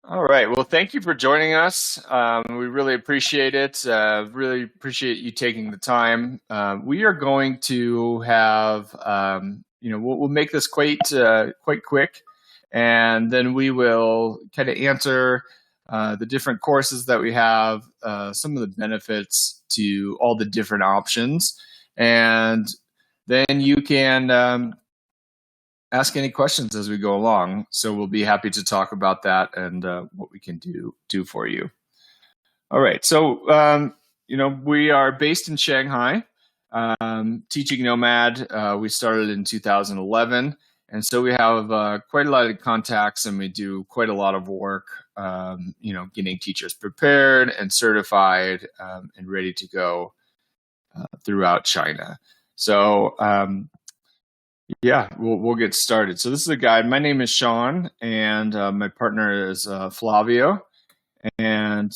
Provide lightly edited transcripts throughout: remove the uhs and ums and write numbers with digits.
All right. Well, thank you for joining us. We really appreciate it. Really appreciate you taking the time. We are going to have, we'll make this quite quick, and then we will kind of answer the different courses that we have, some of the benefits to all the different options, and then you can ask any questions as we go along. So we'll be happy to talk about that and what we can do for you. All right. So we are based in Shanghai. Teaching Nomad. We started in 2011, and so we have quite a lot of contacts, and we do quite a lot of work. Getting teachers prepared and certified and ready to go throughout China. So yeah, we'll get started. So this is a guide. My name is Sean, and my partner is Flavio. And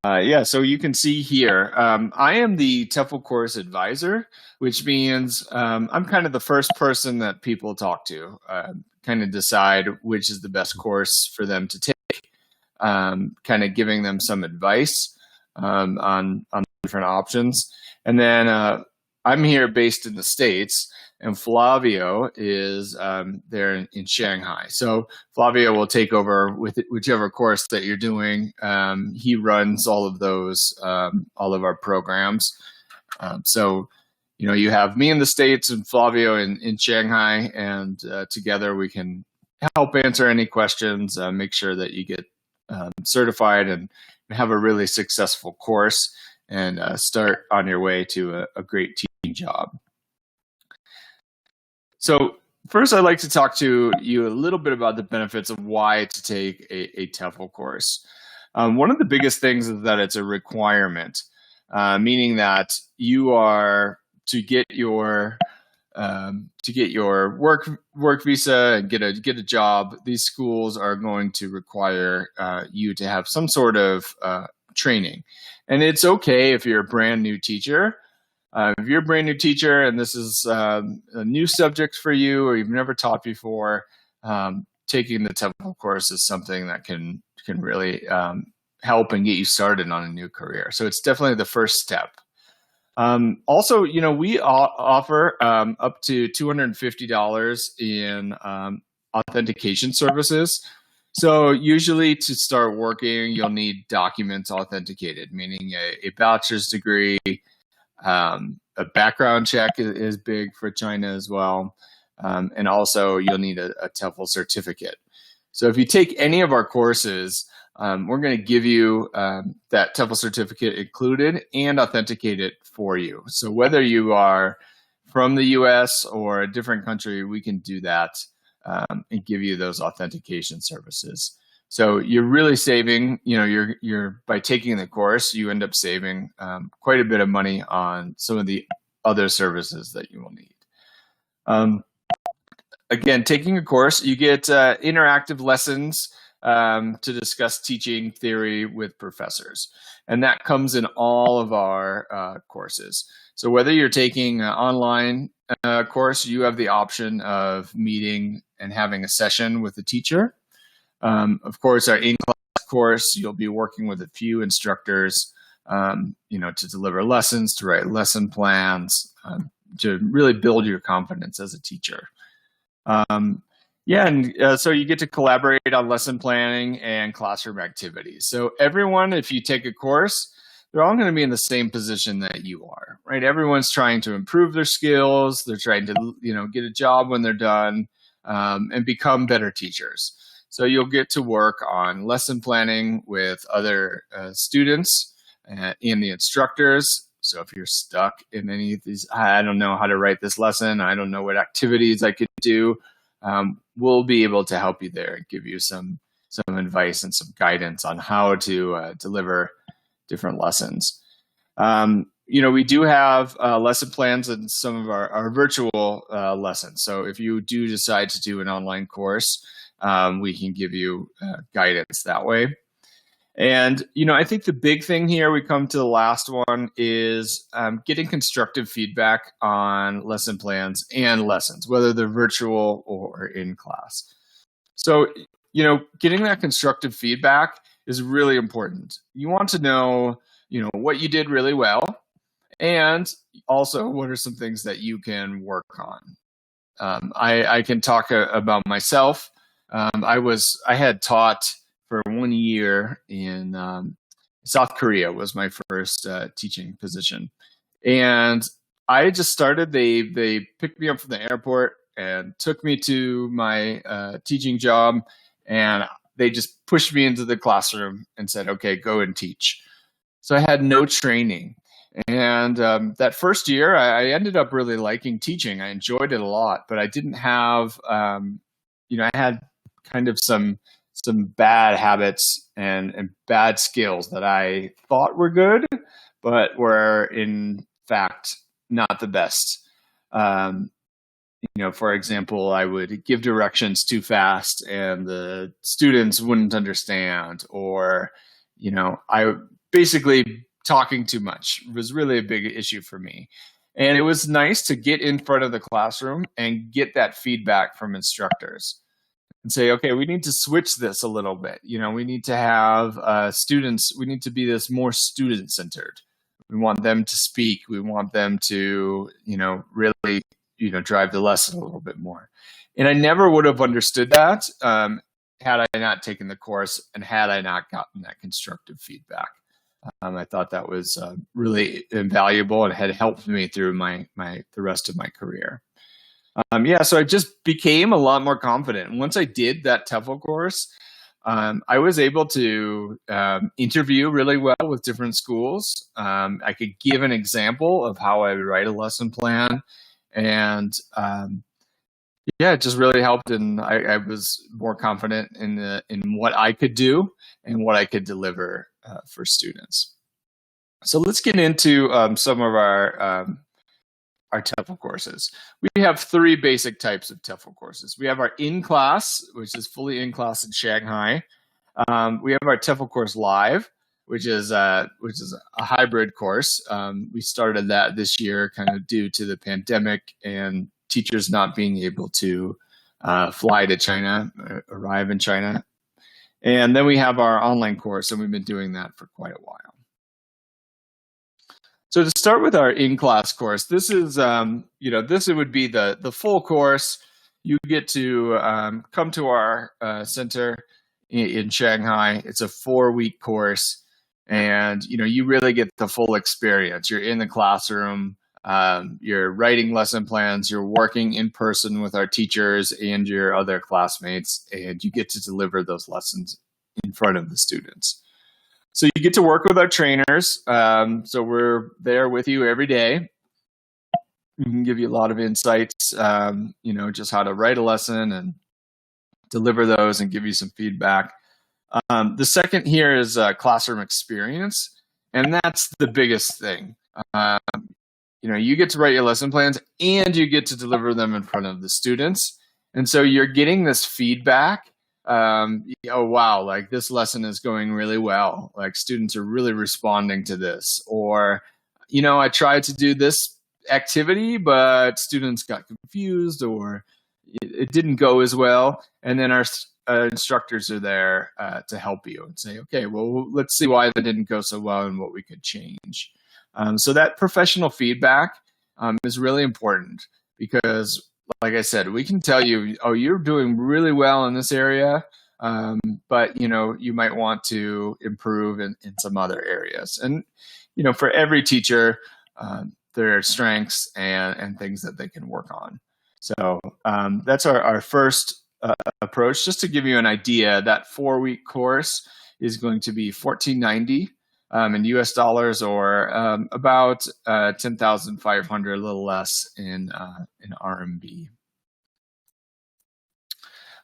so you can see here, I am the TEFL Course advisor, which means I'm kind of the first person that people talk to, kind of decide which is the best course for them to take, kind of giving them some advice on different options. And then I'm here based in the States, and Flavio is there in Shanghai. So Flavio will take over with whichever course that you're doing. He runs all of those, all of our programs. So you have me in the States and Flavio in Shanghai, and together we can help answer any questions, make sure that you get certified and have a really successful course, and start on your way to a great teaching job. So first, I'd like to talk to you a little bit about the benefits of why to take a TEFL course. One of the biggest things is that it's a requirement, meaning that you are to get your work visa and get a job. These schools are going to require you to have some sort of training. And it's okay if you're a brand new teacher. If you're a brand new teacher and this is a new subject for you, or you've never taught before, taking the TEFL course is something that can really help and get you started on a new career. So it's definitely the first step. Also, we offer up to $250 in authentication services. So usually to start working, you'll need documents authenticated, meaning a bachelor's degree. A background check is big for China as well. And also you'll need a TEFL certificate. So if you take any of our courses, we're going to give you that TEFL certificate included and authenticate it for you. So whether you are from the US or a different country, we can do that and give you those authentication services. So you're really saving, you're by taking the course, you end up saving quite a bit of money on some of the other services that you will need. Again, taking a course, you get interactive lessons to discuss teaching theory with professors. And that comes in all of our courses. So whether you're taking an online course, you have the option of meeting and having a session with a teacher. Of course, our InClass course, you'll be working with a few instructors, to deliver lessons, to write lesson plans, to really build your confidence as a teacher. So you get to collaborate on lesson planning and classroom activities. So everyone, if you take a course, they're all going to be in the same position that you are, right? Everyone's trying to improve their skills. They're trying to, get a job when they're done, and become better teachers. So you'll get to work on lesson planning with other students and the instructors. So if you're stuck in any of these, I don't know how to write this lesson, I don't know what activities I could do, we'll be able to help you there and give you some advice and some guidance on how to deliver different lessons. We do have lesson plans in some of our virtual lessons. So if you do decide to do an online course, we can give you guidance that way. And, I think the big thing here, we come to the last one, is getting constructive feedback on lesson plans and lessons, whether they're virtual or in class. So, getting that constructive feedback is really important. You want to know, what you did really well, and also what are some things that you can work on. I can talk about myself. I had taught for 1 year in South Korea. Was my first teaching position, and I just started. They picked me up from the airport and took me to my teaching job, and they just pushed me into the classroom and said, "Okay, go and teach." So I had no training. And that first year, I ended up really liking teaching. I enjoyed it a lot, but I didn't have, I had kind of some bad habits and bad skills that I thought were good, but were in fact not the best. For example, I would give directions too fast and the students wouldn't understand, or, I basically talking too much was really a big issue for me. And it was nice to get in front of the classroom and get that feedback from instructors and say, okay, we need to switch this a little bit. We need to have students, we need to be this more student centered. We want them to speak. We want them to, really, drive the lesson a little bit more. And I never would have understood that had I not taken the course and had I not gotten that constructive feedback. I thought that was really invaluable and had helped me through the rest of my career. So I just became a lot more confident. Once I did that TEFL course, I was able to interview really well with different schools. I could give an example of how I would write a lesson plan, and it just really helped. And I was more confident in what I could do and what I could deliver for students. So let's get into some of our TEFL courses. We have 3 basic types of TEFL courses. We have our InClass, which is fully in-class in Shanghai. We have our TEFL course Live, which is a hybrid course. We started that this year kind of due to the pandemic and teachers not being able to fly to China, arrive in China. And then we have our online course, and we've been doing that for quite a while. So to start with our in-class course, this is, this would be the full course. You get to come to our center in Shanghai. It's a 4-week course, and you really get the full experience. You're in the classroom. You're writing lesson plans. You're working in person with our teachers and your other classmates, and you get to deliver those lessons in front of the students. So you get to work with our trainers. So we're there with you every day. We can give you a lot of insights, just how to write a lesson and deliver those and give you some feedback. The second here is classroom experience, and that's the biggest thing. You get to write your lesson plans and you get to deliver them in front of the students. And so you're getting this feedback. Oh, wow, like this lesson is going really well. Like students are really responding to this. Or, I tried to do this activity, but students got confused or it didn't go as well. And then our instructors are there to help you and say, okay, well, let's see why that didn't go so well and what we could change. So that professional feedback is really important because, like I said, we can tell you, oh, you're doing really well in this area, but, you might want to improve in some other areas. And, for every teacher, there are strengths and things that they can work on. So that's our first approach. Just to give you an idea, that 4-week course is going to be $14.90 in US dollars, or about 10,500, a little less in RMB.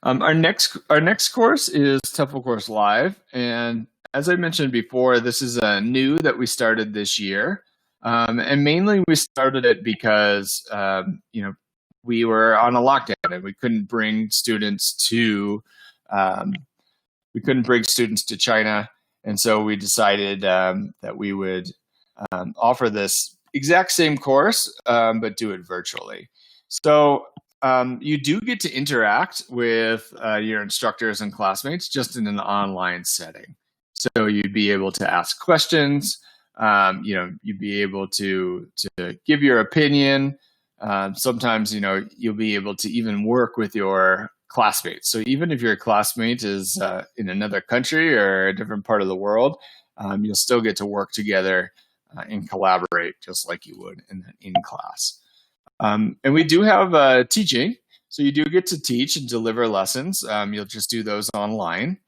Our next course is TEFL Course Live, and as I mentioned before, this is new that we started this year, and mainly we started it because we were on a lockdown and we couldn't bring students to China. And so we decided that we would offer this exact same course, but do it virtually. So you do get to interact with your instructors and classmates just in an online setting. So you'd be able to ask questions. You'd be able to give your opinion. Sometimes, you'll be able to even work with your classmates. So even if your classmate is in another country or a different part of the world, you'll still get to work together and collaborate just like you would in class. And we do have teaching. So you do get to teach and deliver lessons. You'll just do those online.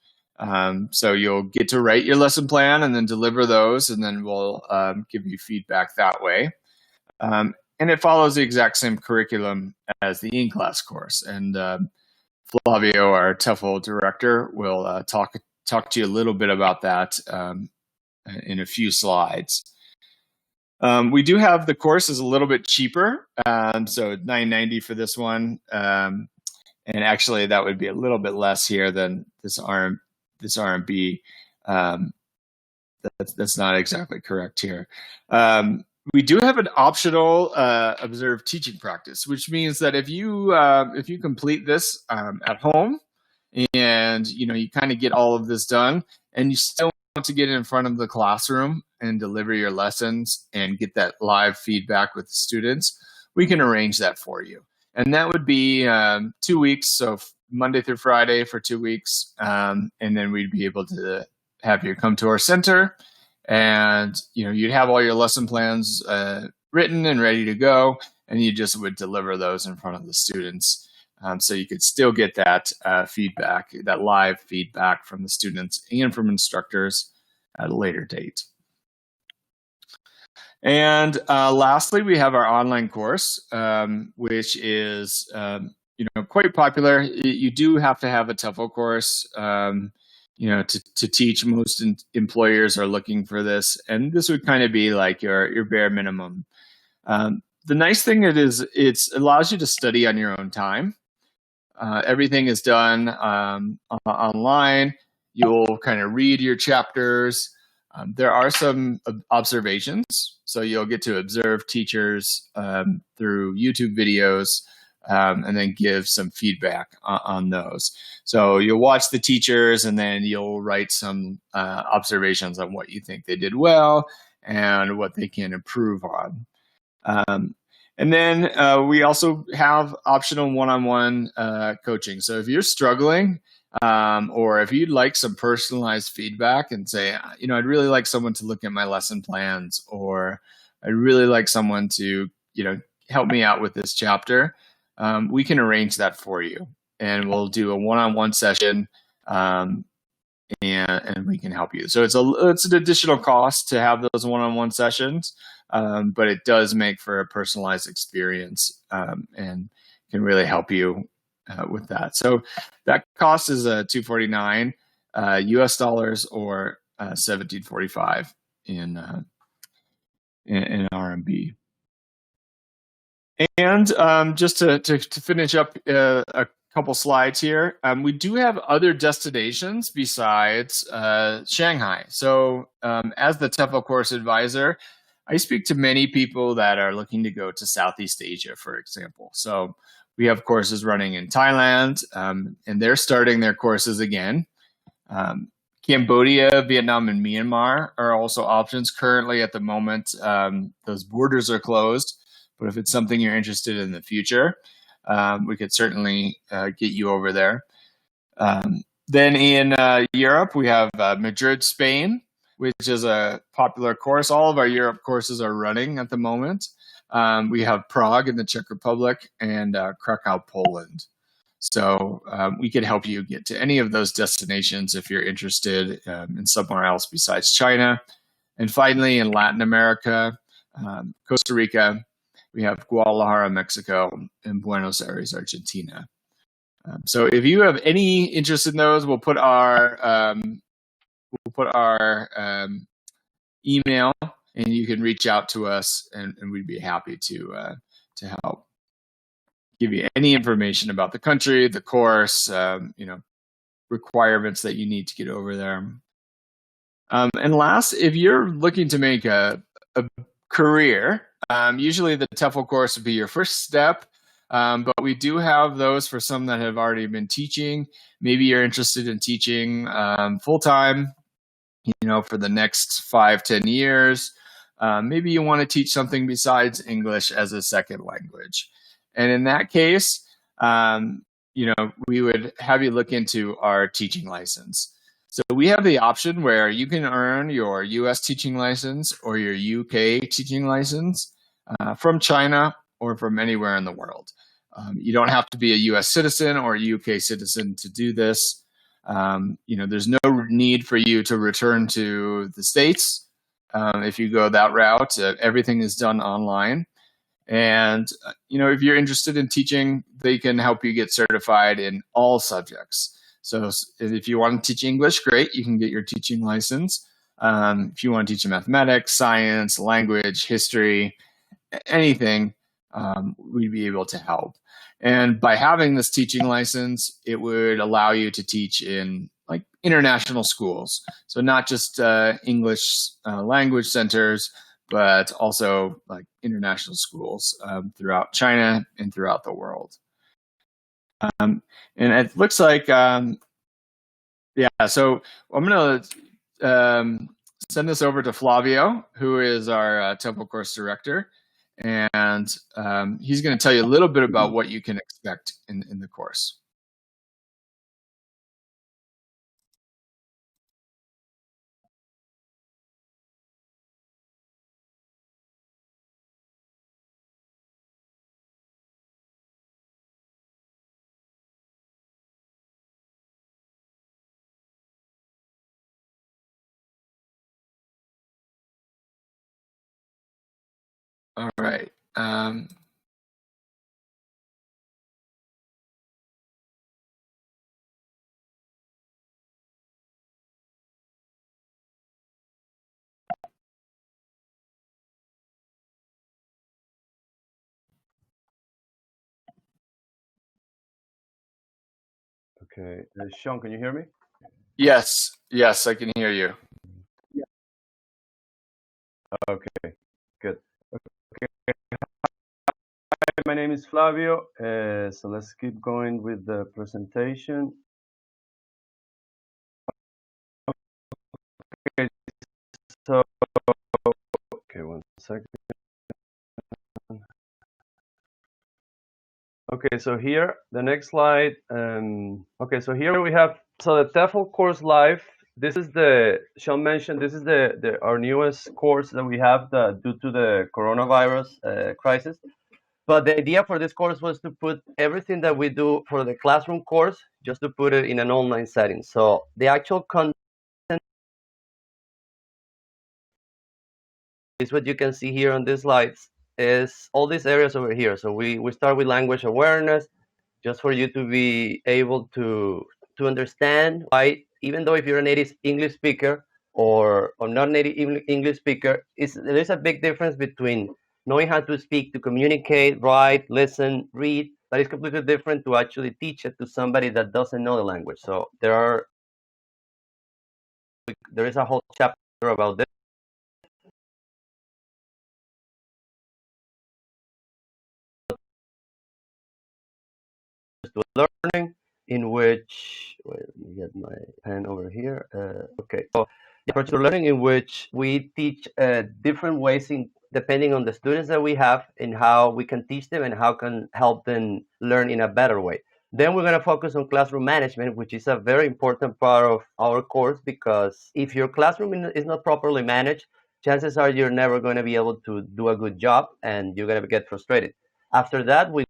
So you'll get to write your lesson plan and then deliver those, and then we'll give you feedback that way. And it follows the exact same curriculum as the InClass course. And Flavio, our TEFL director, will talk to you a little bit about that in a few slides. We do have the course is a little bit cheaper, so $9.90 for this one, and actually that would be a little bit less here than this RMB. That's not exactly correct here. We do have an optional observed teaching practice, which means that if you complete this at home, and you kind of get all of this done, and you still want to get in front of the classroom and deliver your lessons and get that live feedback with the students, we can arrange that for you. And that would be 2 weeks, so Monday through Friday for 2 weeks, and then we'd be able to have you come to our center, and you'd have all your lesson plans written and ready to go, and you just would deliver those in front of the students. So you could still get that feedback, that live feedback from the students and from instructors at a later date. And lastly, we have our online course, which is quite popular. You do have to have a TEFL course, to teach. Most employers are looking for this, and this would kind of be like your bare minimum. The nice thing it allows you to study on your own time. Everything is done online. You'll kind of read your chapters. There are some observations, so you'll get to observe teachers through YouTube videos and then give some feedback on those. So you'll watch the teachers and then you'll write some observations on what you think they did well and what they can improve on. And then we also have optional one-on-one coaching. So if you're struggling, or if you'd like some personalized feedback and say, I'd really like someone to look at my lesson plans, or I'd really like someone to, help me out with this chapter, we can arrange that for you. And we'll do a one-on-one session, and we can help you. So it's an additional cost to have those one-on-one sessions, but it does make for a personalized experience, and can really help you with that. So that cost is $249 US dollars, or $17.45 in RMB. And just to finish up a couple slides here, we do have other destinations besides Shanghai. So as the TEFL course advisor, I speak to many people that are looking to go to Southeast Asia, for example. So we have courses running in Thailand, and they're starting their courses again. Cambodia, Vietnam, and Myanmar are also options. Currently, at the moment, those borders are closed. But if it's something you're interested in the future, we could certainly get you over there. Then in Europe, we have Madrid, Spain, which is a popular course. All of our Europe courses are running at the moment. We have Prague in the Czech Republic and Krakow, Poland. So we could help you get to any of those destinations if you're interested in somewhere else besides China. And finally, in Latin America, Costa Rica, we have Guadalajara, Mexico, and Buenos Aires, Argentina. So if you have any interest in those, we'll put our email, and you can reach out to us, and we'd be happy to help give you any information about the country, the course, requirements that you need to get over there. And last, if you're looking to make a career, usually the TEFL course would be your first step. But we do have those for some that have already been teaching. Maybe you're interested in teaching full time, for the next 5-10 years. Maybe you want to teach something besides English as a second language. And in that case, we would have you look into our teaching license. So we have the option where you can earn your US teaching license or your UK teaching license from China or from anywhere in the world. You don't have to be a US citizen or a UK citizen to do this. There's no need for you to return to the States if you go that route. Everything is done online. And, if you're interested in teaching, they can help you get certified in all subjects. So if you want to teach English, great, you can get your teaching license. If you want to teach mathematics, science, language, history, anything, we'd be able to help. And by having this teaching license, it would allow you to teach in like international schools. So not just English language centers, but also like international schools throughout China and throughout the world. And it looks like, so I'm going to send this over to Flavio, who is our TEFL Course director. And he's going to tell you a little bit about what you can expect in the course. All right. Okay. Sean, can you hear me? Yes, I can hear you. Okay, good. Okay. Hi, my name is Flavio. So let's keep going with the presentation. Okay, so, okay, one second. Okay, so here, the next slide. Okay, so here we have, so the TEFL Course Live. This is Sean mentioned, this is our newest course that we have due to the coronavirus crisis. But the idea for this course was to put everything that we do for the classroom course, just to put it in an online setting. So the actual content is what you can see here on these slides, is all these areas over here. So we start with language awareness, just for you to be able to understand why, even though if you're a native English speaker or not native English speaker, there is a big difference between knowing how to speak, to communicate, write, listen, read. That is completely different to actually teach it to somebody that doesn't know the language. So there is a whole chapter about this. To learning, in which, wait, let me get my pen over here. Okay, so the approach to learning, in which we teach different ways depending on the students that we have, and how we can teach them and how can help them learn in a better way. Then we're going to focus on classroom management, which is a very important part of our course, because if your classroom is not properly managed, chances are you're never going to be able to do a good job and you're going to get frustrated. After that, we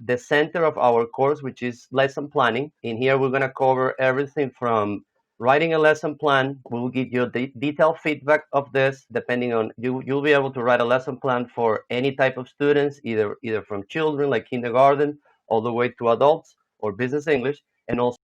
the center of our course, which is lesson planning. In here, we're going to cover everything from writing a lesson plan. We will give you detailed feedback of this, depending on you'll be able to write a lesson plan for any type of students, either from children like kindergarten all the way to adults or business English, and also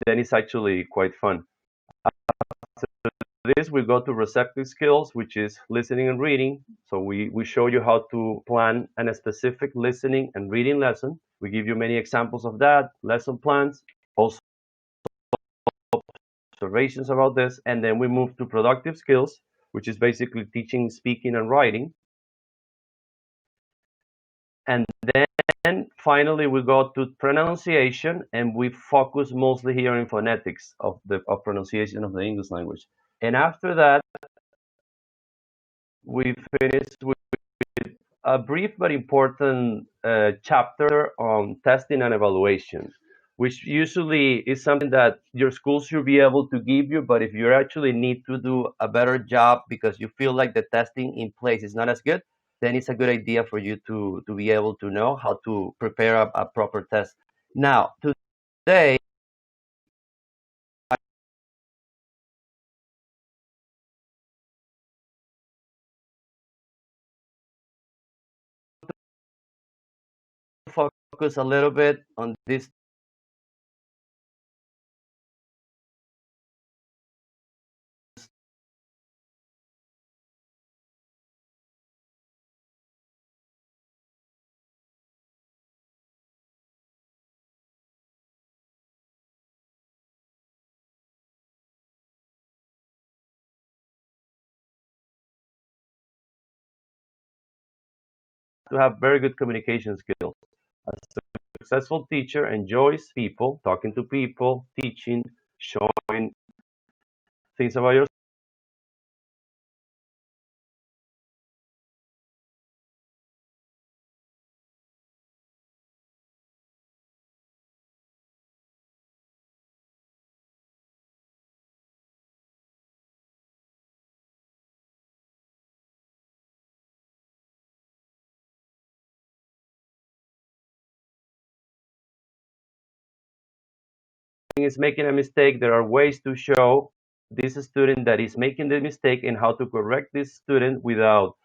then it's actually quite fun. this, we go to receptive skills, which is listening and reading. So we show you how to plan a specific listening and reading lesson. We give you many examples of that, lesson plans, also observations about this. And then we move to productive skills, which is basically teaching, speaking, and writing. And then finally, we go to pronunciation, and we focus mostly here in phonetics of pronunciation of the English language. And after that, we finish with a brief but important chapter on testing and evaluation, which usually is something that your school should be able to give you. But if you actually need to do a better job because you feel like the testing in place is not as good, then it's a good idea for you to be able to know how to prepare a proper test. Now, today, focus a little bit on this to have very good communication skills. A successful teacher enjoys people, talking to people, teaching, showing things about yourself. Is making a mistake, there are ways to show this student that is making the mistake and how to correct this student without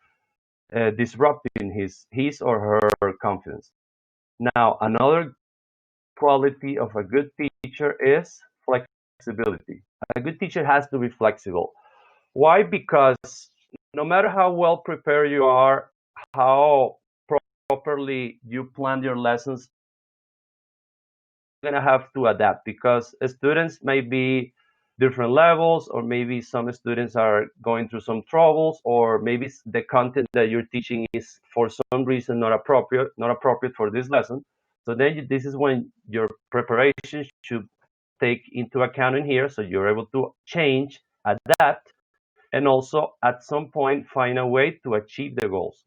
disrupting his or her confidence. Now, another quality of a good teacher is flexibility. A good teacher has to be flexible. Why? Because no matter how well prepared you are, how properly you plan your lessons, you're going to have to adapt because students may be different levels, or maybe some students are going through some troubles, or maybe the content that you're teaching is for some reason not appropriate for this lesson. So then this is when your preparation should take into account in here, so you're able to change, adapt, and also at some point find a way to achieve the goals.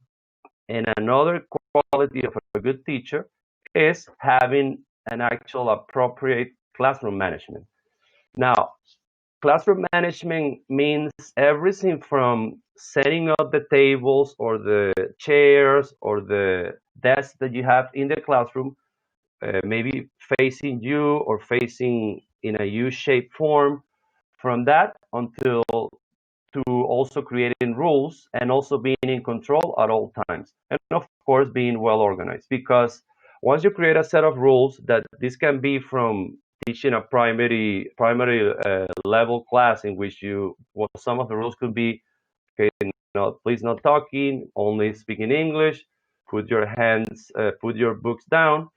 And another quality of a good teacher is having an actual appropriate classroom management. Now, classroom management means everything from setting up the tables or the chairs or the desks that you have in the classroom, maybe facing you or facing in a U-shaped form, from that until to also creating rules and also being in control at all times. And of course, being well organized, because once you create a set of rules, that this can be from teaching a primary level class in which some of the rules could be, okay, please not talking, only speaking English, put your books down,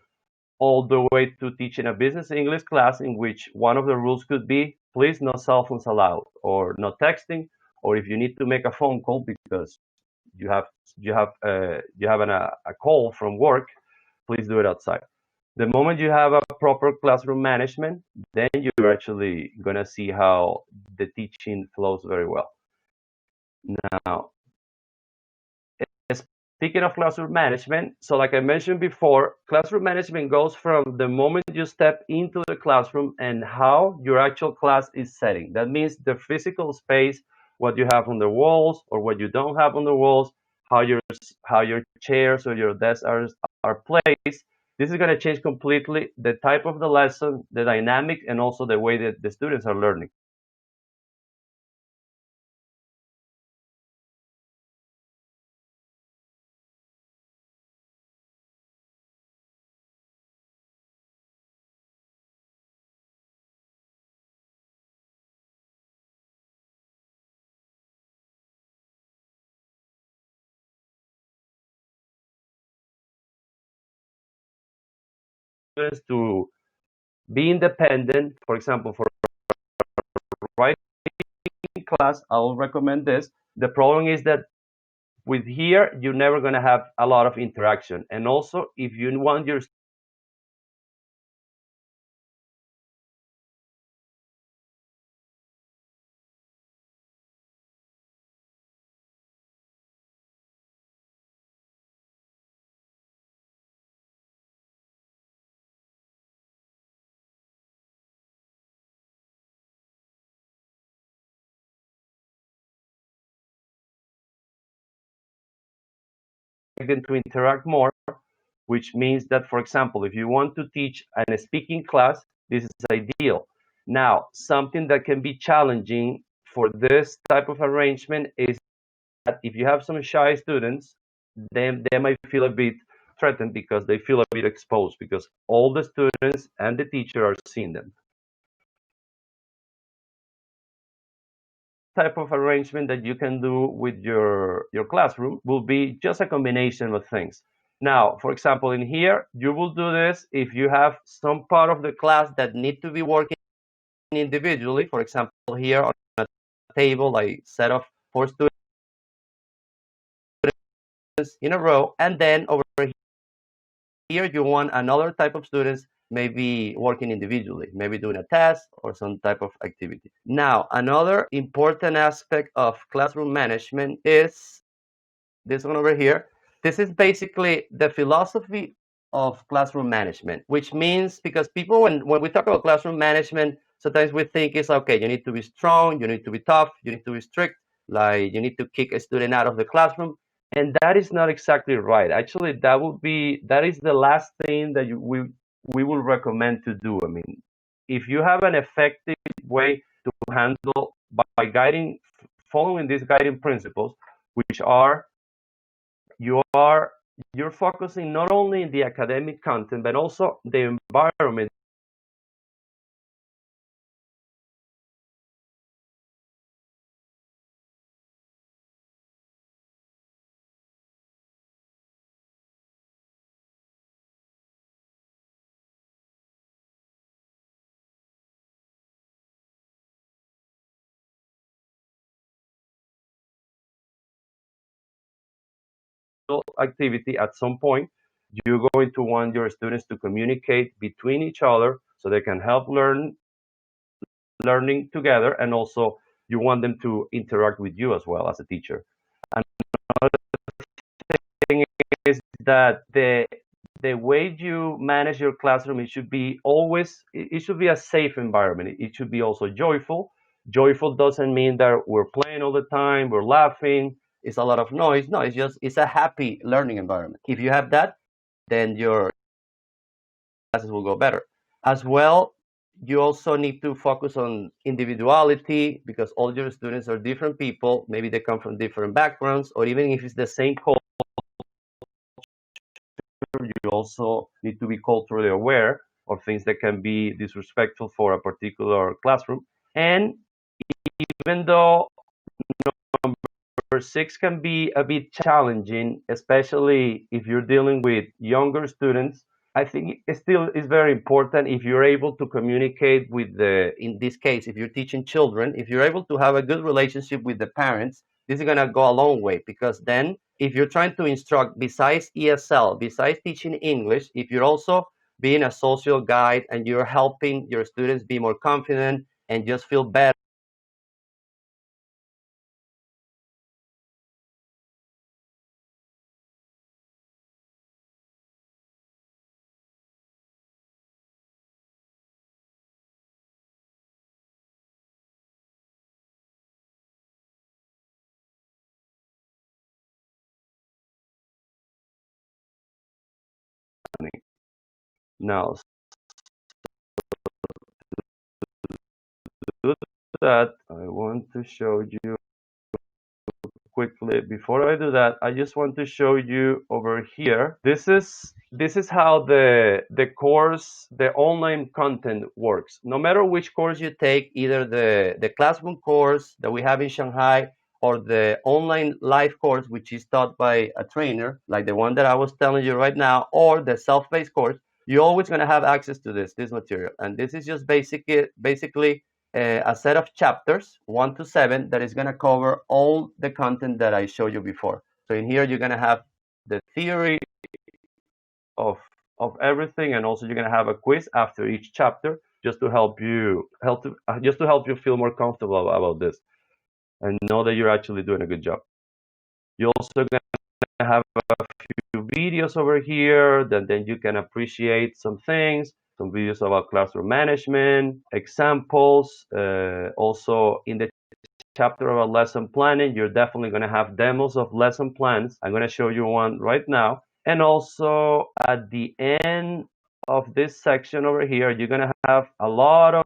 all the way to teaching a business English class in which one of the rules could be, please no cell phones allowed, or no texting, or if you need to make a phone call because you have a call from work, please do it outside. The moment you have a proper classroom management, then you're actually gonna see how the teaching flows very well. Now, speaking of classroom management, so like I mentioned before, classroom management goes from the moment you step into the classroom and how your actual class is setting. That means the physical space, what you have on the walls or what you don't have on the walls, how your chairs or your desks are placed. This is going to change completely the type of the lesson, the dynamic, and also the way that the students are learning. students to be independent. For example, for writing class, I'll recommend this. The problem is that with here, you're never going to have a lot of interaction. And also, if you want your students to interact more, which means that, for example, if you want to teach a speaking class, this is ideal. Now, something that can be challenging for this type of arrangement is that if you have some shy students, then they might feel a bit threatened because they feel a bit exposed because all the students and the teacher are seeing them. Type of arrangement that you can do with your classroom will be just a combination of things. Now, for example, in here, you will do this if you have some part of the class that need to be working individually. For example, here on a table, I set up 4 students in a row, and then over here, you want another type of students maybe working individually, maybe doing a test or some type of activity. Now, another important aspect of classroom management is this one over here. This is basically the philosophy of classroom management, which means because people, when we talk about classroom management, sometimes we think it's okay, you need to be strong, you need to be tough, you need to be strict, like you need to kick a student out of the classroom. And that is not exactly right. Actually, that is the last thing that we will recommend to do. I mean, if you have an effective way to handle by following these guiding principles, which are you're focusing not only in the academic content but also the environment activity. At some point, you're going to want your students to communicate between each other so they can help learning together, and also you want them to interact with you as well as a teacher. Another thing is that the way you manage your classroom, it should be a safe environment. It should be also joyful. Joyful doesn't mean that we're playing all the time, we're laughing, it's a lot of noise. No, it's a happy learning environment. If you have that, then your classes will go better. As well, you also need to focus on individuality because all your students are different people. Maybe they come from different backgrounds, or even if it's the same culture, you also need to be culturally aware of things that can be disrespectful for a particular classroom. And even though number 6 can be a bit challenging, especially if you're dealing with younger students, I think it still is very important if you're able to communicate with in this case, if you're teaching children, if you're able to have a good relationship with the parents, this is going to go a long way, because then if you're trying to instruct besides ESL, besides teaching English, if you're also being a social guide and you're helping your students be more confident and just feel better now. To do that, I want to show you quickly. Before I do that, I just want to show you over here. This is how the course, the online content works. No matter which course you take, either the classroom course that we have in Shanghai or the online live course, which is taught by a trainer, like the one that I was telling you right now, or the self-paced course, you're always going to have access to this material. And this is just basically a set of chapters, 1 to 7, that is going to cover all the content that I showed you before. So in here, you're going to have the theory of everything, and also you're going to have a quiz after each chapter, just to help you feel more comfortable about this and know that you're actually doing a good job. You're also going to have a few videos over here that then you can appreciate some things, some videos about classroom management, examples. Also in the chapter about lesson planning, you're definitely going to have demos of lesson plans. I'm going to show you one right now. And also at the end of this section over here, you're going to have a lot of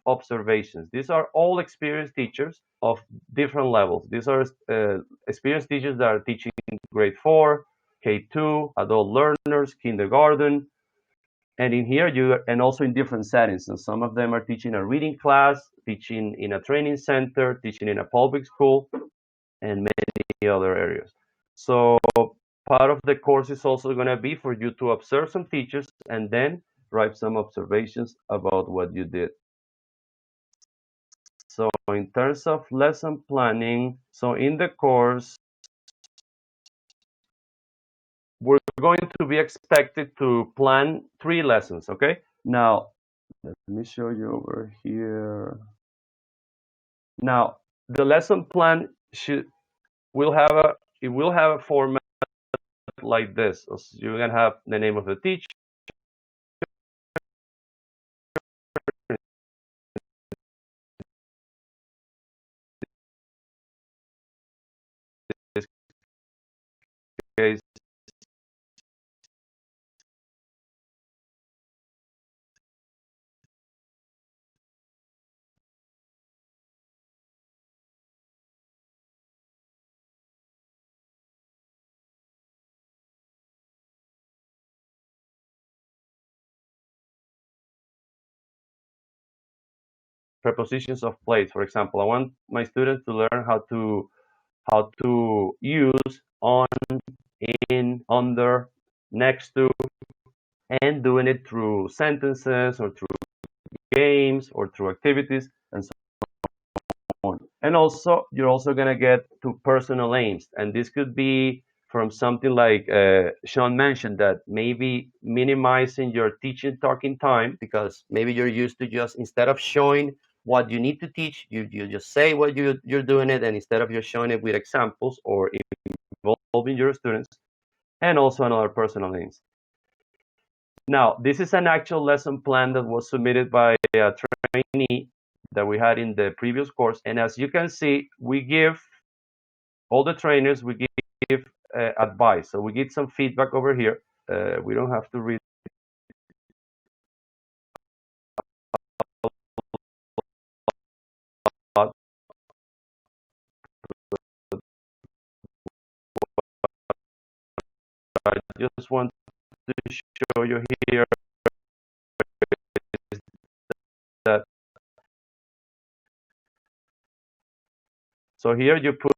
observations. These are all experienced teachers of different levels. These are experienced teachers that are teaching grade 4, K2, adult learners, kindergarten. And in here, and also in different settings. And some of them are teaching a reading class, teaching in a training center, teaching in a public school, and many other areas. So part of the course is also going to be for you to observe some teachers and then write some observations about what you did. So in terms of lesson planning, so in the course, we're going to be expected to plan 3 lessons, okay? Now, let me show you over here. Now, the lesson plan will have a format like this. So you're gonna have the name of the teacher. In this case, prepositions of place. For example, I want my students to learn how to use on, in, under, next to, and doing it through sentences or through games or through activities and so on. And also, you're also going to get to personal aims. And this could be from something like Sean mentioned, that maybe minimizing your teaching talking time, because maybe you're used to just, instead of showing what you need to teach, you just say what you're doing it, and instead of just showing it with examples or involving your students, and also another personal aims. Now, this is an actual lesson plan that was submitted by a trainee that we had in the previous course. And as you can see, we give all the trainers, we give advice. So we get some feedback over here. We don't have to read. I just want to show you here that. So here you put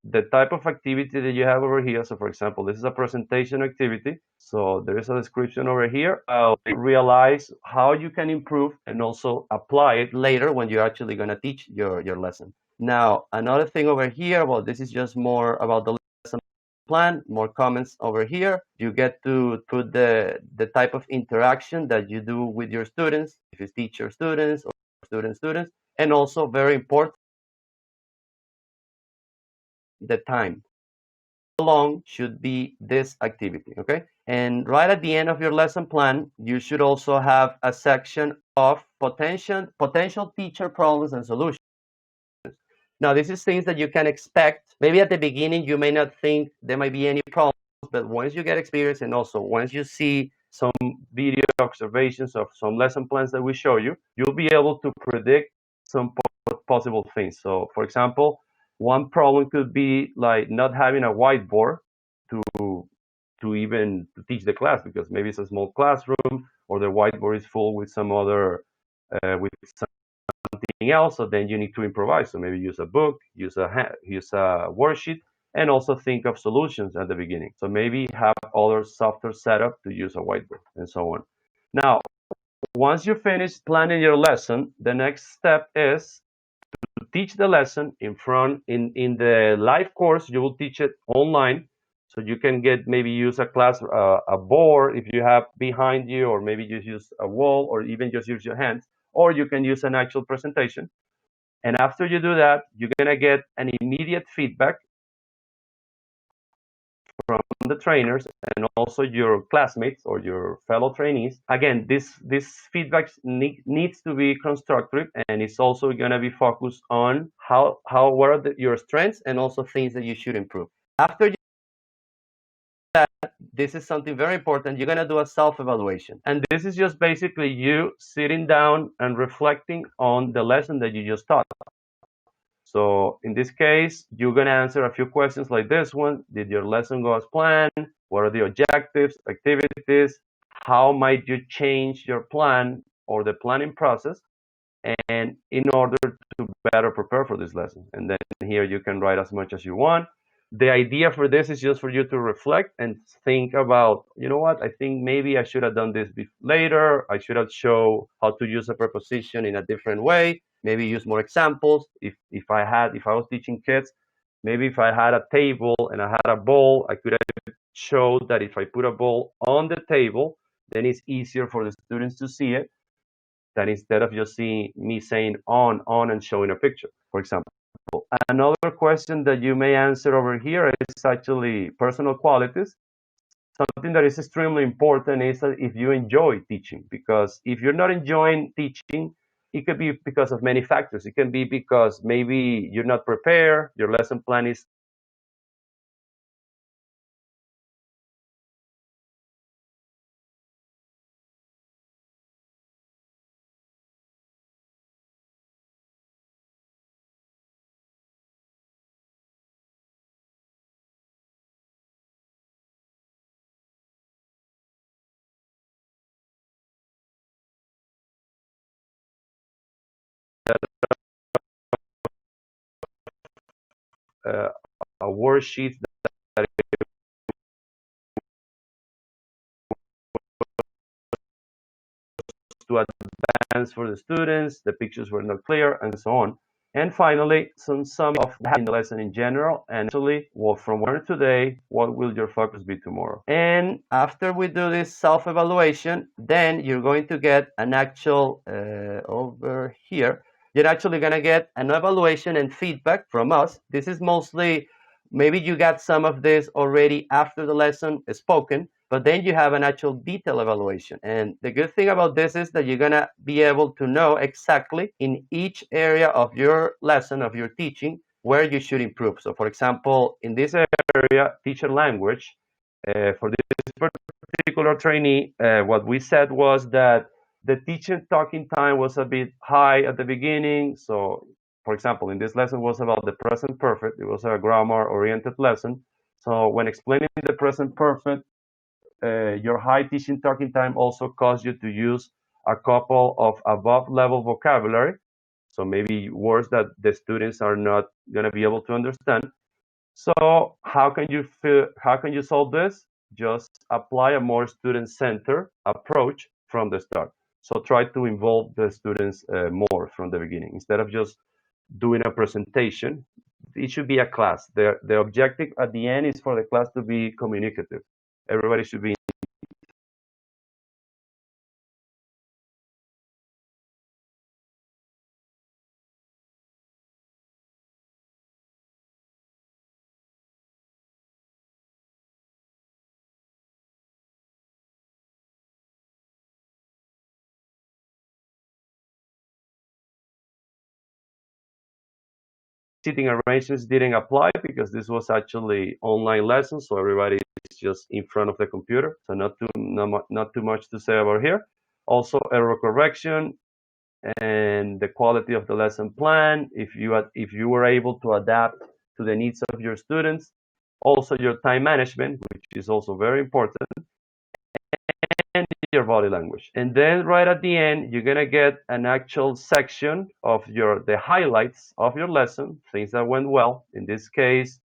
the type of activity that you have over here. So for example, this is a presentation activity. So there is a description over here. Realize how you can improve and also apply it later when you're actually going to teach your lesson. Now, another thing over here, well, this is just more about the lesson plan, more comments over here. You get to put the type of interaction that you do with your students, if it's teacher students or students, and also very important, the time. How long should be this activity, okay? And right at the end of your lesson plan, you should also have a section of potential teacher problems and solutions. Now, this is things that you can expect. Maybe at the beginning, you may not think there might be any problems, but once you get experience and also once you see some video observations of some lesson plans that we show you, you'll be able to predict some possible things. So, for example, one problem could be like not having a whiteboard to even to teach the class, because maybe it's a small classroom or the whiteboard is full with some other with something else. So then you need to improvise. So maybe use a book, use a worksheet, and also think of solutions at the beginning. So maybe have other software setup to use a whiteboard and so on. Now, once you finish planning your lesson, the next step is to teach the lesson in the live course. You will teach it online, so you can get maybe use a board if you have behind you, or maybe just use a wall, or even just use your hands, or you can use an actual presentation. And after you do that, you're gonna get an immediate feedback from the trainers and also your classmates or your fellow trainees. Again, this feedback needs to be constructive, and it's also going to be focused on what are your strengths and also things that you should improve. After that, this is something very important. You're going to do a self-evaluation, and this is just basically you sitting down and reflecting on the lesson that you just taught. So in this case, you're going to answer a few questions like this one. Did your lesson go as planned? What are the objectives, activities? How might you change your plan or the planning process? And in order to better prepare for this lesson. And then here you can write as much as you want. The idea for this is just for you to reflect and think about, you know what, I think maybe I should have done this later. I should have shown how to use a preposition in a different way. Maybe use more examples. If I was teaching kids, maybe if I had a table and I had a ball, I could have showed that if I put a ball on the table, then it's easier for the students to see it than instead of just seeing me saying on and showing a picture, for example. Another question that you may answer over here is actually personal qualities. Something that is extremely important is that if you enjoy teaching, because if you're not enjoying teaching, it could be because of many factors. It can be because maybe you're not prepared, your lesson plan is uh, a worksheet that to advance for the students, the pictures were not clear, and so on. And finally, some of the lesson in general, and actually, well, from where today, what will your focus be tomorrow? And after we do this self-evaluation, then you're going to get an actual, over here, you're actually going to get an evaluation and feedback from us. This is mostly, maybe you got some of this already after the lesson is spoken, but then you have an actual detailed evaluation. And the good thing about this is that you're going to be able to know exactly in each area of your lesson, of your teaching, where you should improve. So, for example, in this area, teacher language, for this particular trainee, what we said was that the teacher talking time was a bit high at the beginning. So, for example, in this lesson was about the present perfect. It was a grammar-oriented lesson. So when explaining the present perfect, your high teaching talking time also caused you to use a couple of above level vocabulary. So maybe words that the students are not going to be able to understand. So how can you solve this? Just apply a more student-centered approach from the start. So try to involve the students more from the beginning. Instead of just doing a presentation, it should be a class. The objective at the end is for the class to be communicative. Everybody should be seating arrangements didn't apply because this was actually online lessons, so everybody is just in front of the computer. So not too much to say about here. Also error correction and the quality of the lesson plan. If you were able to adapt to the needs of your students, also your time management, which is also very important, and your body language. And then right at the end, you're gonna get an actual section of the highlights of your lesson, things that went well. In this case,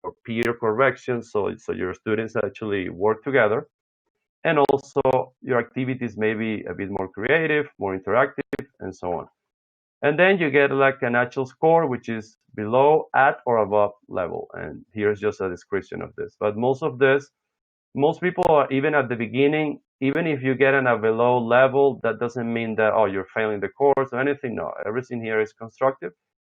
or peer correction, so your students actually work together. And also your activities may be a bit more creative, more interactive, and so on. And then you get like an actual score, which is below, at, or above level. And here's just a description of this. But most people are, even at the beginning, even if you get on a below level, that doesn't mean that, oh, you're failing the course or anything. No, everything here is constructive.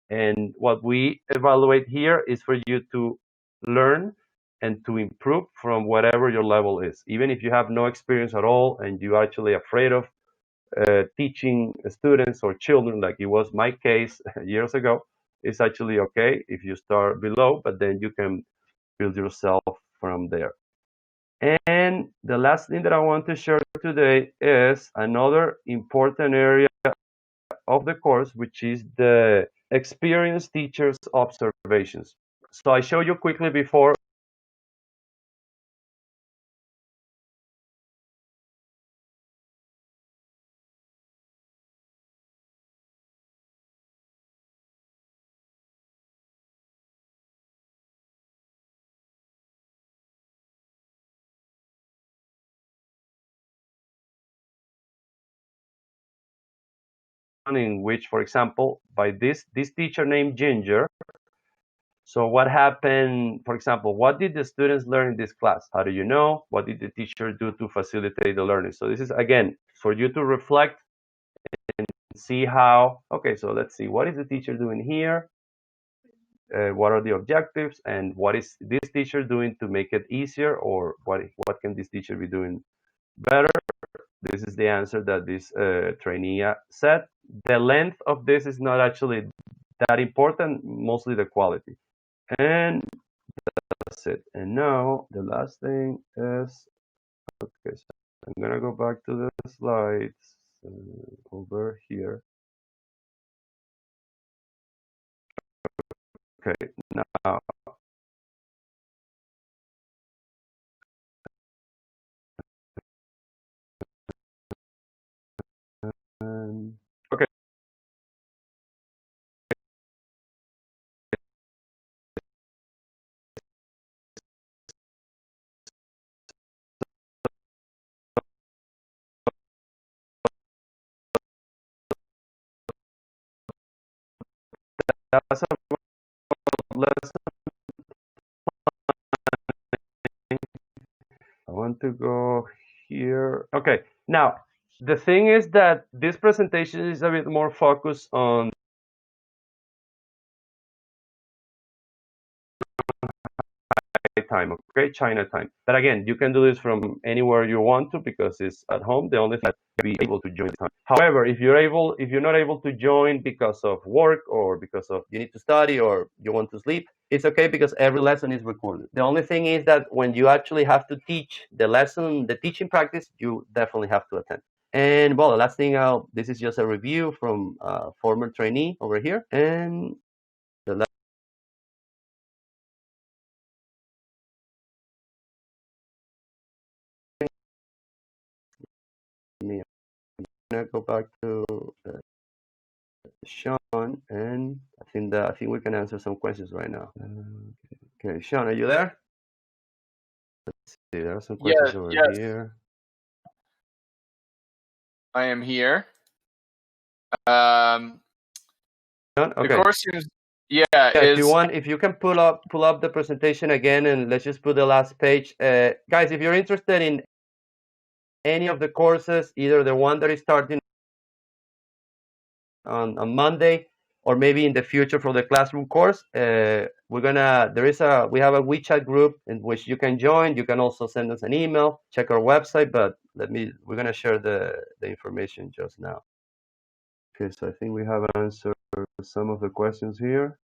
And what we evaluate here is for you to learn and to improve from whatever your level is. Even if you have no experience at all and you're actually afraid of teaching students or children, like it was my case years ago, it's actually okay if you start below, but then you can build yourself from there. And the last thing that I want to share today is another important area of the course, which is the experienced teachers' observations. So I showed you quickly before in which, for example, by this teacher named Ginger. So what happened, for example, what did the students learn in this class? How do you know? What did the teacher do to facilitate the learning? So this is, again, for you to reflect and see how, okay, so let's see, what is the teacher doing here? What are the objectives? And what is this teacher doing to make it easier? Or what can this teacher be doing better? This is the answer that this trainee said. The length of this is not actually that important, mostly the quality. And that's it. And now the last thing is, okay, so I'm gonna go back to the slides over here. Okay, now okay, that's a lesson. I want to go here. Okay, now the thing is that this presentation is a bit more focused on time, okay, China time. But again, you can do this from anywhere you want to because it's at home. The only thing is be able to join the time. However, if you're not able to join because of work or because of you need to study or you want to sleep, it's okay because every lesson is recorded. The only thing is that when you actually have to teach the lesson, the teaching practice, you definitely have to attend. And well, the last thing, this is just a review from former trainee over here. And the last thing, I'm gonna go back to Sean, and I think we can answer some questions right now. Okay, Sean, are you there? Let's see, there are some questions over Yes, here. I am here. Sean, The okay. course seems, yeah, If you want, if you can pull up the presentation again, and let's just put the last page. Guys, if you're interested in any of the courses, either the one that is starting on Monday, or maybe in the future for the classroom course, we have a WeChat group in which you can join. You can also send us an email, check our website, but we're gonna share the information just now. Okay, so I think we have answered some of the questions here.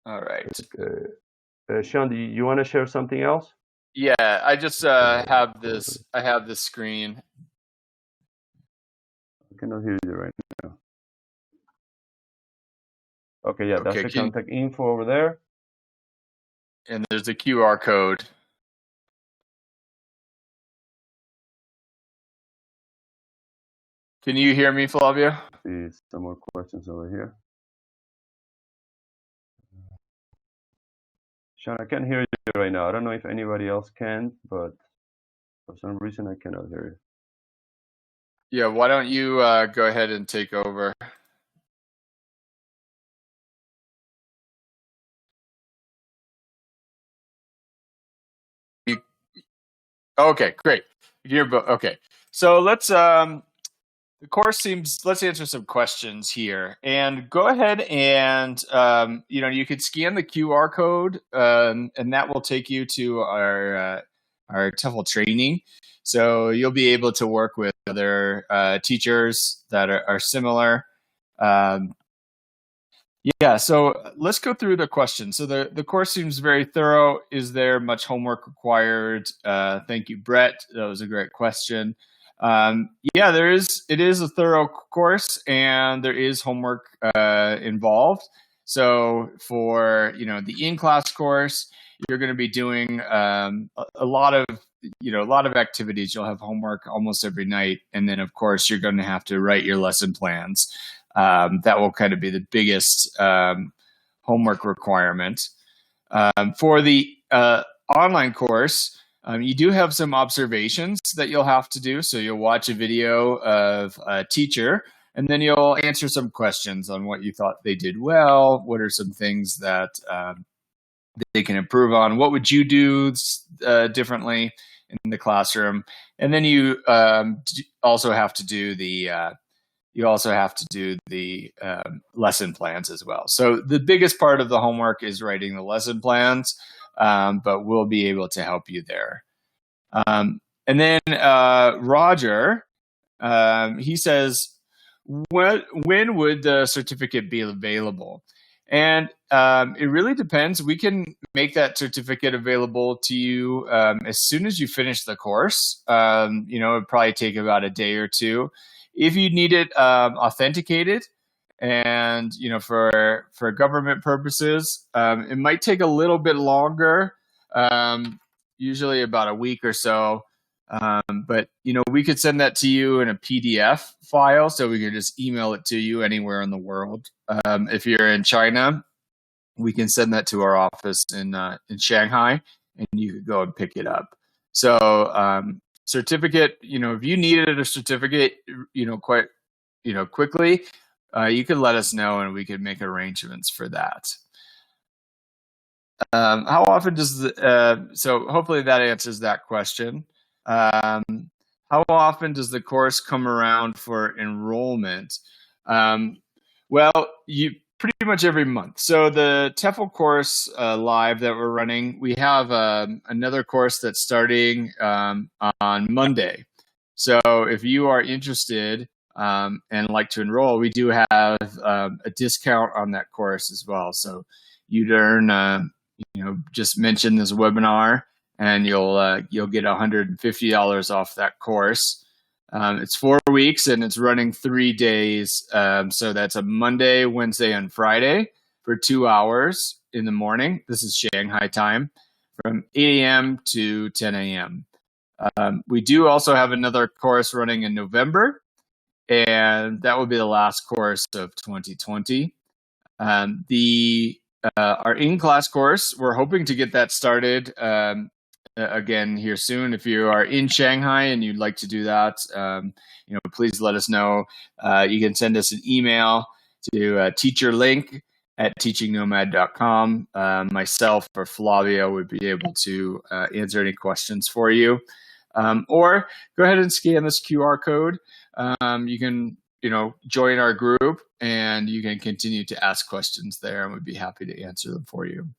all right. Okay. Sean, do you want to share something else? Yeah, I just have this. I have this screen. I cannot hear you right now. Okay, yeah, that's the contact info over there. And there's a QR code. Can you hear me, Flavio? See some more questions over here. Sean, I can't hear you right now. I don't know if anybody else can, but for some reason I cannot hear you. Yeah, why don't you go ahead and take over? Okay, great. Okay. So let's the course seems, let's answer some questions here, and go ahead and you could scan the QR code, and that will take you to our TEFL training. So you'll be able to work with other teachers that are similar. Um, yeah, so let's go through the questions. So the course seems very thorough. Is there much homework required? Thank you, Brett. That was a great question. Yeah, there is. It is a thorough course, and there is homework involved. So for the InClass course, you're going to be doing a lot of activities. You'll have homework almost every night, and then of course you're going to have to write your lesson plans. That will kind of be the biggest homework requirement. For the online course, you do have some observations that you'll have to do. So you'll watch a video of a teacher, and then you'll answer some questions on what you thought they did well. What are some things that they can improve on? What would you do differently in the classroom? And then you also have to do the lesson plans as well. So the biggest part of the homework is writing the lesson plans, but we'll be able to help you there. And then Roger, he says, when would the certificate be available? And it really depends. We can make that certificate available to you as soon as you finish the course. It'd probably take about a day or two. If you need it authenticated, and for government purposes, it might take a little bit longer, usually about a week or so. But we could send that to you in a PDF file, so we could just email it to you anywhere in the world. If you're in China, we can send that to our office in Shanghai, and you could go and pick it up. So certificate, if you needed a certificate, quite quickly, you could let us know, and we could make arrangements for that. How often does so hopefully that answers that question. How often does the course come around for enrollment? Well, you pretty much every month. So the TEFL course live that we're running, we have another course that's starting on Monday. So if you are interested and like to enroll, we do have a discount on that course as well. So you'd earn, just mention this webinar, and you'll get $150 off that course. It's 4 weeks, and it's running 3 days. So that's a Monday, Wednesday, and Friday for 2 hours in the morning. This is Shanghai time, from 8 a.m. to 10 a.m. We do also have another course running in November, and that will be the last course of 2020. Our InClass course, we're hoping to get that started again here soon. If you are in Shanghai and you'd like to do that, please let us know. You can send us an email to teacherlink@teachingnomad.com. Myself or Flavio would be able to answer any questions for you. Or go ahead and scan this QR code. You can join our group, and you can continue to ask questions there, and we'd be happy to answer them for you.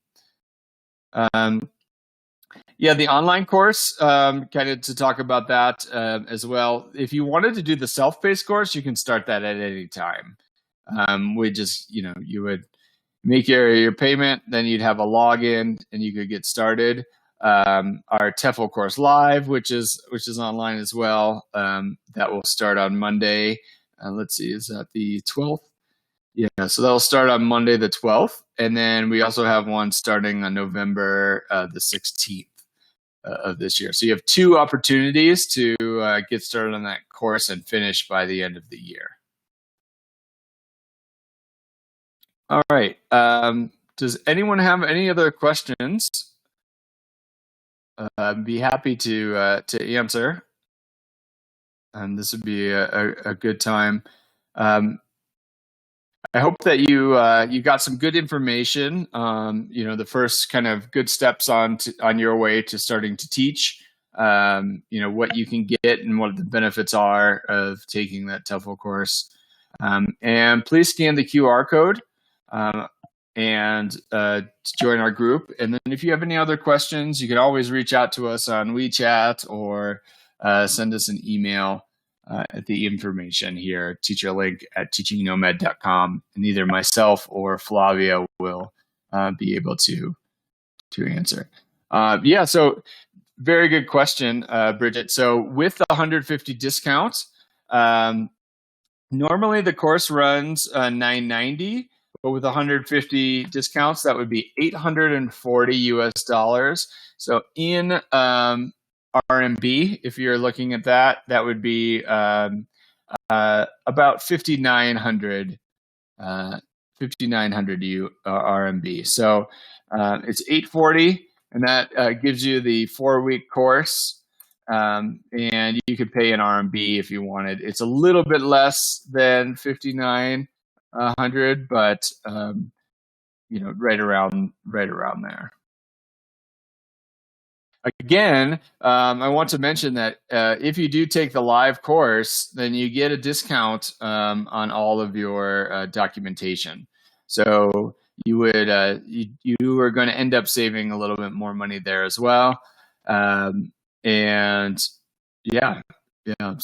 The online course, kind of to talk about that as well. If you wanted to do the self-paced course, you can start that at any time. We just, you would make your payment, then you'd have a login, and you could get started. Our TEFL course live, which is online as well, that will start on Monday. Let's see, is that the 12th? Yeah, so that'll start on Monday the 12th, and then we also have one starting on November the 16th of this year. So you have 2 opportunities to get started on that course and finish by the end of the year. All right. Does anyone have any other questions? I'd be happy to answer. And this would be a good time. I hope that you got some good information. The first kind of good steps on your way to starting to teach. What you can get and what the benefits are of taking that TEFL course. And please scan the QR code and join our group. And then if you have any other questions, you can always reach out to us on WeChat or send us an email at the information here, teacherlink@teachingnomad.com. And either myself or Flavio will be able to answer. So very good question, Bridget. So with the 150 discount, normally the course runs $990, but with 150 discounts, that would be $840 US. So in RMB, if you're looking at that, that would be about 5,900 RMB. So it's 840, and that gives you the 4-week course. And you could pay in RMB if you wanted. It's a little bit less than 5,900, but right around there. Again, I want to mention that if you do take the live course, then you get a discount on all of your documentation. So you would you are going to end up saving a little bit more money there as well. And yeah.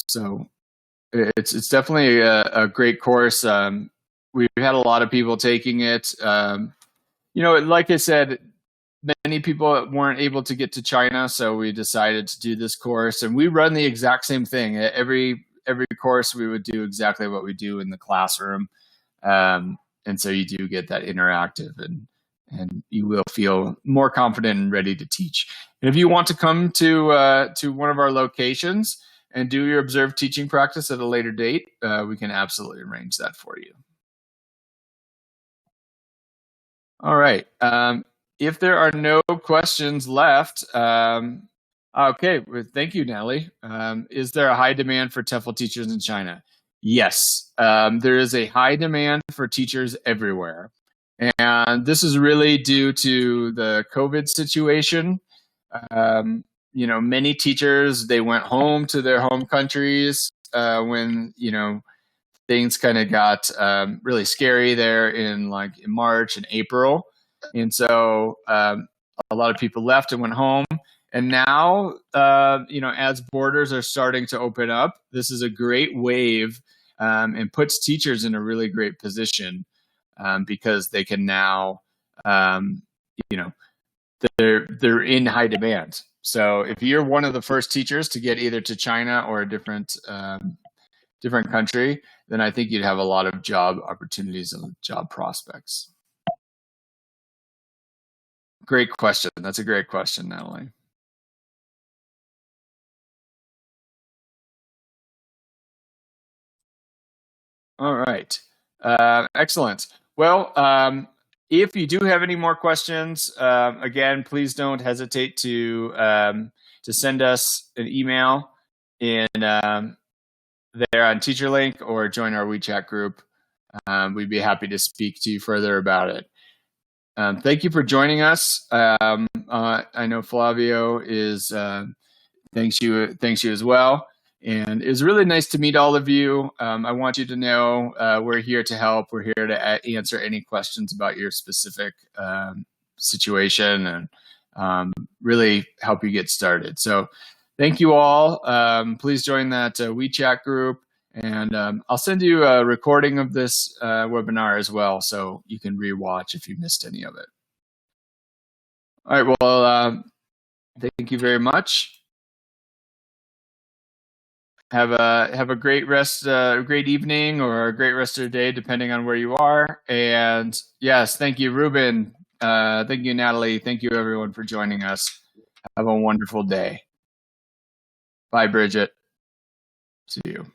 So it's definitely a great course. We've had a lot of people taking it. Like I said, many people weren't able to get to China, so we decided to do this course. And we run the exact same thing. Every course, we would do exactly what we do in the classroom. And so you do get that interactive, and you will feel more confident and ready to teach. And if you want to come to one of our locations and do your observed teaching practice at a later date, we can absolutely arrange that for you. All right. If there are no questions left, okay, well, thank you, Natalie. Is there a high demand for TEFL teachers in China? Yes, there is a high demand for teachers everywhere. And this is really due to the COVID situation. Many teachers, they went home to their home countries when, things kind of got really scary there in March and April. And so a lot of people left and went home. And now, as borders are starting to open up, this is a great wave and puts teachers in a really great position because they can now, they're in high demand. So if you're one of the first teachers to get either to China or a different country, then I think you'd have a lot of job opportunities and job prospects. Great question. That's a great question, Natalie. All right. Excellent. Well, if you do have any more questions, again, please don't hesitate to send us an email in there on TeacherLink or join our WeChat group. We'd be happy to speak to you further about it. Thank you for joining us. I know Flavio is thanks you as well. And it was really nice to meet all of you. I want you to know we're here to help. We're here to answer any questions about your specific situation and really help you get started. So thank you all. Please join that WeChat group. And I'll send you a recording of this webinar as well, so you can rewatch if you missed any of it. All right, well, thank you very much. Have a great great evening or a great rest of your day, depending on where you are. And yes, thank you, Ruben. Thank you, Natalie. Thank you, everyone, for joining us. Have a wonderful day. Bye, Bridget. See you.